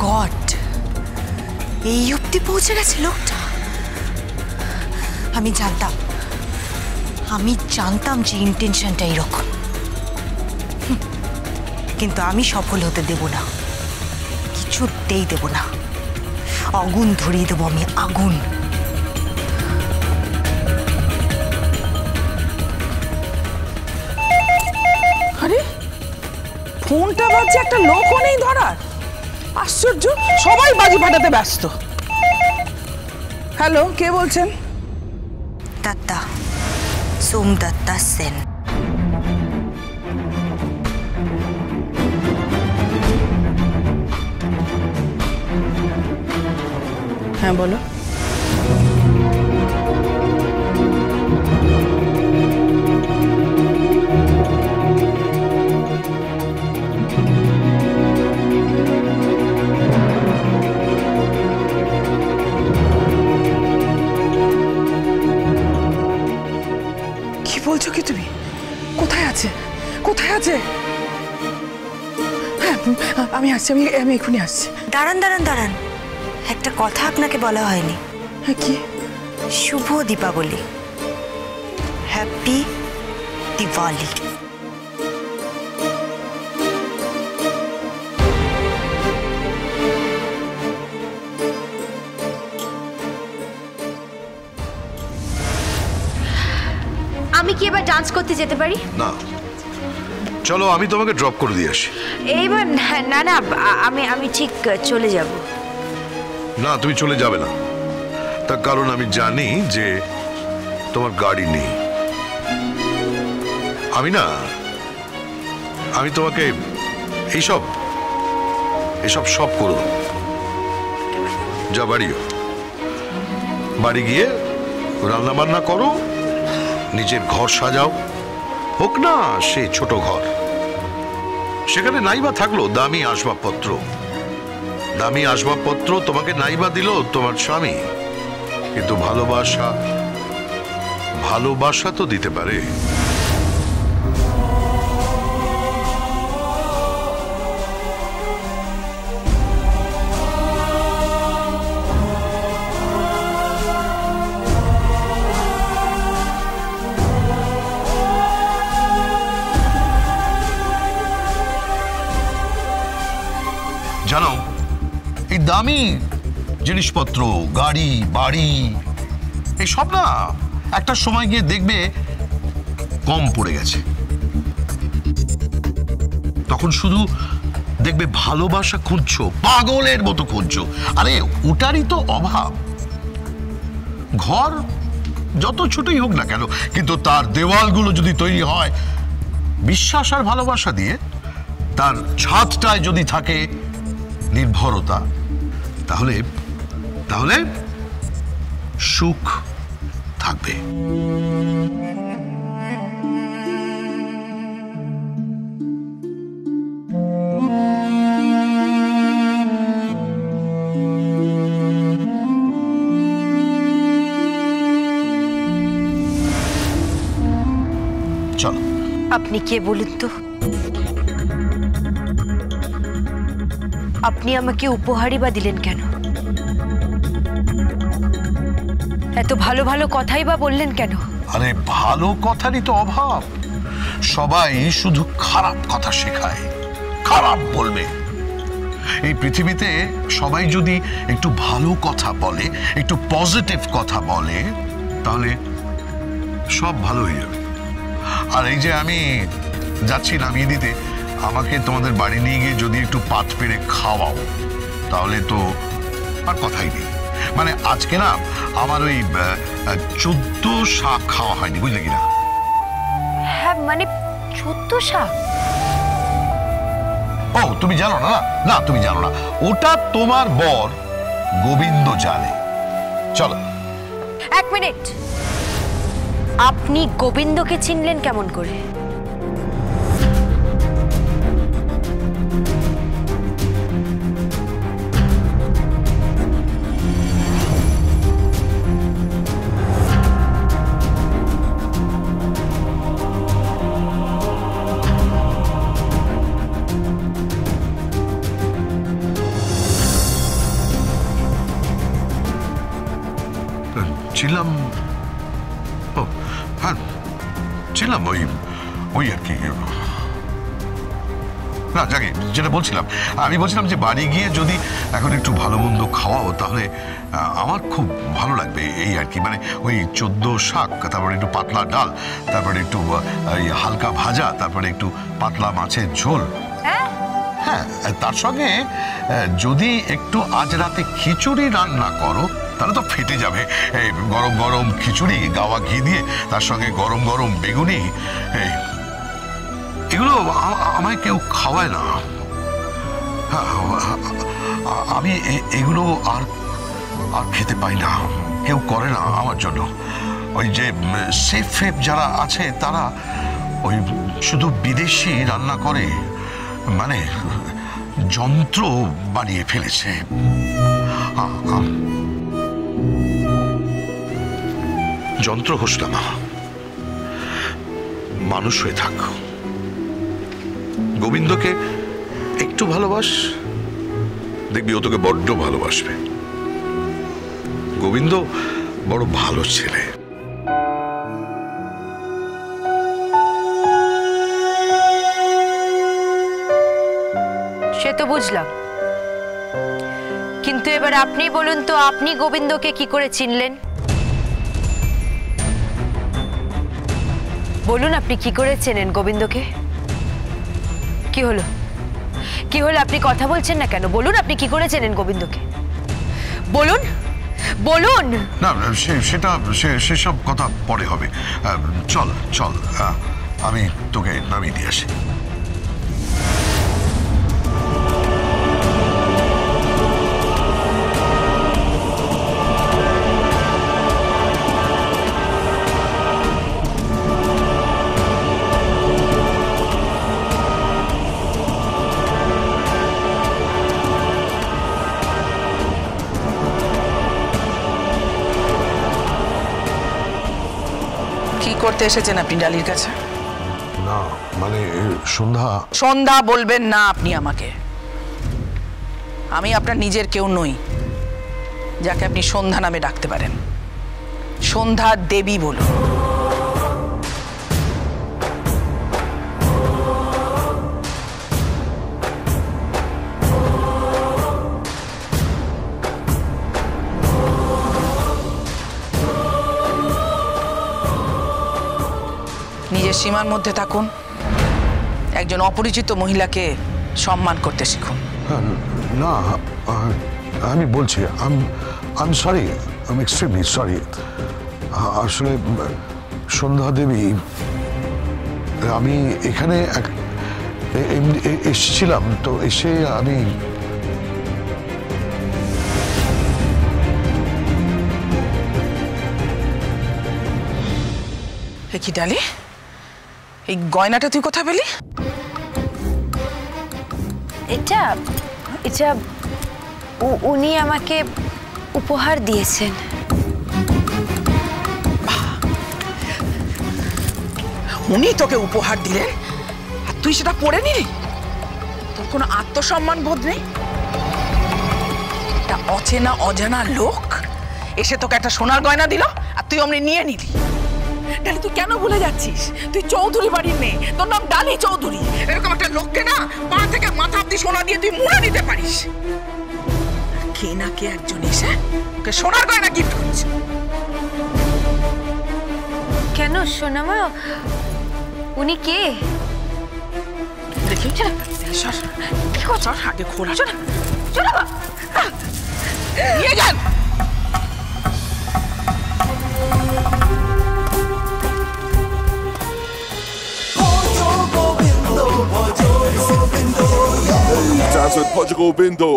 God, এই অবধি পৌঁছে গেছে লোকটা। আমি জানতাম যে ইন্টেনশনটা এরকম, কিন্তু আমি সফল হতে দেব না, কিছুতেই দেব না। আগুন ধরিয়ে দেবো আমি, আগুন। আরে ফোনটা বাজছে, একটা লোকও নেই ধরার। আশ্চর্য, সবাই বাজি ফাটাতে ব্যস্ত। হ্যালো, কে বলছেন? দত্তা, সোমদত্তা সেন। হ্যাঁ বলো। কি বলছো কি তুমি? কোথায় আছে? কোথায় আছে? হ্যাঁ আমি আসছি, আমি এক্ষুনি আসছি। দাঁড়ান, একটা কথা আপনাকে বলা হয়নি। হ্যাঁ কি? শুভ দীপাবলি, হ্যাপি দিওয়ালি। আমি কি এবার ডান্স করতে যেতে পারি? না, চলো আমি তোমাকে ড্রপ করে দিয়ে আসি। এইবার না, আমি ঠিক চলে যাব। না, তুমি চলে যাবে না, তার কারণ আমি জানি যে তোমার গাড়ি নেই। আমি তোমাকে এইসব সব করো। যা বাড়ি গিয়ে রান্না বান্না করো, নিজের ঘর সাজাও, হোক না সে ছোট ঘর, সেখানে নাইবা থাকলো দামি আসবাবপত্র তোমাকে নাইবা দিল তোমার স্বামী, কিন্তু ভালোবাসা তো দিতে পারে। জানো, এই দামি জিনিসপত্র, গাড়ি বাড়ি, এই সব না একটা সময় গিয়ে দেখবে কম পড়ে গেছে। তখন শুধু দেখবে ভালোবাসা খুঁজছো, পাগলের মতো খুঁজছো। আরে ওটারই তো অভাব। ঘর যত ছোটই হোক না কেন, কিন্তু তার দেওয়ালগুলো যদি তৈরি হয় বিশ্বাস আর ভালোবাসা দিয়ে, তার ছাদটায় যদি থাকে নির্ভরতা, তাহলে সুখ থাকবে। চলো। আপনি কে বলুন তো? আপনি আমাকে উপহারই বা দিলেন কেন? এত ভালো ভালো কথাই বা বললেন কেন? আরে ভালো কথারই তো অভাব। সবাই শুধু খারাপ কথা শেখায়, খারাপ বলবে। এই পৃথিবীতে সবাই যদি একটু ভালো কথা বলে, একটু পজিটিভ কথা বলে, তাহলে সব ভালো হয়ে যাবে। আর এই যে আমি যাচ্ছি নামিয়ে দিতে, আমাকে তোমাদের বাড়ি নিয়ে গিয়ে যদি একটু পাত পেড়ে খাওয়াও, তাহলে তো আর কথাই নেই। মানে আজকে না আমার ওই 14 শাক খাওয়া হয়নি, বুঝলে কিনা? হ্যাঁ মানে 14 শাক? ও তুমি জানো না? না তুমি জানো না, ওটা তোমার বর গোবিন্দ জানে। চলো। এক মিনিট, আপনি গোবিন্দকে চিনলেন কেমন করে? ছিলাম, ও হ্যাঁ ছিলাম ওই আর কি। না যাকে যেটা বলছিলাম, আমি বলছিলাম যে বাড়ি গিয়ে যদি এখন একটু ভালো মন্দ খাওয়াও তাহলে আমার খুব ভালো লাগবে এই আর কি। মানে ওই 14 শাক, তারপরে একটু পাতলা ডাল, তারপরে একটু হালকা ভাজা, তারপরে একটু পাতলা মাছের ঝোল। হ্যাঁ, তার সঙ্গে যদি একটু আজ রাতে খিচুড়ি রান্না করো তাহলে তো ফেটে যাবে। এই গরম গরম খিচুড়ি, গাওয়া ঘি দিয়ে, তার সঙ্গে গরম গরম বেগুনি, এগুলো আমায় কেউ খাওয়ায় না। আমি এগুলো আর খেতে পাই না, কেউ করে না আমার জন্য। ওই যে শেফ ফেফ যারা আছে তারা ওই শুধু বিদেশি রান্না করে, মানে যন্ত্র বানিয়ে ফেলেছে। যন্ত্র হোস না, মানুষ হয়ে থাক। গোবিন্দকে একটু ভালোবাস, দেখবি ও তোকে বড্ড ভালোবাসবে। গোবিন্দ বড় ভালো ছেলে। সে তো বুঝলাম, কিন্তু এবার আপনি বলুন তো, আপনি গোবিন্দকে কি করে চিনলেন? বলুন, আপনি কি করে চেনেন গোবিন্দকে? কি হলো, কি হলো? আপনি কথা বলছেন না কেন? বলুন, আপনি কি করে চেনেন গোবিন্দকে? বলুন বলুন। না সেসব কথা পরে হবে। চল চল, আমি তোকে নামিয়ে দিয়ে আসি। করতে এসেছেন আপনি ডালির কাছে? না মানে সন্ধ্যা বলবেন না আপনি আমাকে। আমি আপনার নিজের কেউ নই যাকে আপনি সন্ধ্যা নামে ডাকতে পারেন। সন্ধ্যা দেবী বলুন। নিজের সীমার মধ্যে থাকুন, একজন অপরিচিত মহিলাকে সম্মান করতে শিখুন। না আমি বলছি, I sorry, I extremely sorry. আসলে সন্ধ্যা দেবী, আমি এখানে এসেছিলাম, তো এসে আমি কি ডালি, এই গয়নাটা তুই কোথা পেলি? এটা এটা উনি আমাকে উপহার দিয়েছেন। উনি তোকে উপহার দিলেন আর তুই সেটা পরে নিলি? তোর কোনো আত্মসম্মান বোধ নেই? একটা অচেনা অজানা লোক এসে তোকে একটা সোনার গয়না দিল আর তুই অমনি নিয়ে নিলি। ডালি, তুই কেন ভুলে যাচ্ছিস? তুই চৌধুরী বাড়ির মেয়ে, তোর নাম ডালি চৌধুরী। এরকম একটা লোককে না পা থেকে মাথা অব্দি সোনা দিয়ে তুই মুড়ে নিতে পারিস? কে না কে একজন এসে ওকে সোনার গয়না গিফট করছে। কেন সোনামা, উনি কে? দেখি কি করছ? আগে খোলা নিয়ে যান। Dance with Portugal Bindo.